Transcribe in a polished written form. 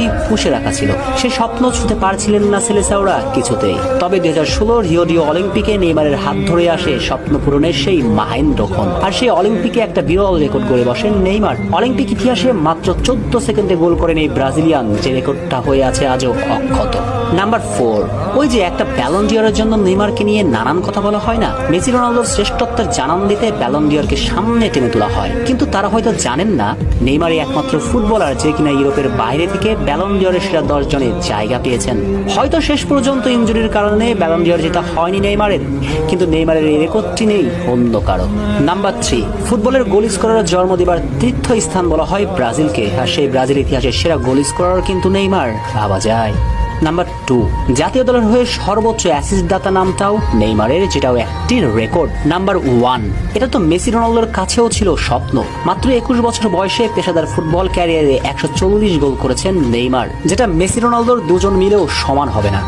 পুষে রাখা ছিল। সে স্বপ্ন ছুঁতে পারছিলেন না সেলেসাওরা কিছুতেই। তবে 2016 রিও ডি অলিম্পিকে নেইমারের হাত ধরে আসে স্বপ্ন পূরণের সেই মাহেন্দ্রক্ষণ। আর সেই অলিম্পিকে একটা বিরল রেকর্ড গড়ে বসেন নেইমার। অলিম্পিক ইতিহাসে মাত্র 14 সেকেন্ডে গোল করেন এই ব্রাজিলিয়ান, যে রেকর্ডটা হয়ে আছে আজও অক্ষত। নাম্বার 4, ওই যে একটা ব্যালন ডিওরের জন্য নেইমারকে নিয়ে নানান কথা বলা হয় না, মেসি রোনালদোর শ্রেষ্ঠত্বের জানান দিতে ব্যালন ডিওরকে সামনে টেনে তোলা হয়। কিন্তু তারা হয়তো জানেন না নেইমারই একমাত্র ফুটবলার যে কিনা ইউরোপের বাইরে থেকে ব্যালন ডিওরের সেরা 10 জনে জায়গা পেয়েছেন। হয়তো শেষ পর্যন্ত ইনজুরির কারণে ব্যালন ডিওর জেতা হয়নি নেইমারের, কিন্তু নেইমারের এই রেকর্ডটি নেই অন্য কারো। নাম্বার 3, ফুটবলের গোল স্কোরার জন্ম দেবার তীর্থস্থান বলা হয় ব্রাজিলকে, আর সেই ব্রাজিল ইতিহাসের সেরা গোল স্কোরার কিন্তু নেইমার, ভাবা যায়। নাম্বার 2, জাতীয় দলের হয়ে সর্বোচ্চ অ্যাসিস্ট দাতা নামটাও নেইমারের, যেটাও একটি রেকর্ড। নাম্বার 1, এটা তো মেসি রোনালদোর কাছেও ছিল স্বপ্ন। মাত্র 21 বছর বয়সে পেশাদার ফুটবল ক্যারিয়ারে 140 গোল করেছেন নেইমার, যেটা মেসি রোনালদোর দুজন মিলেও সমান হবে না।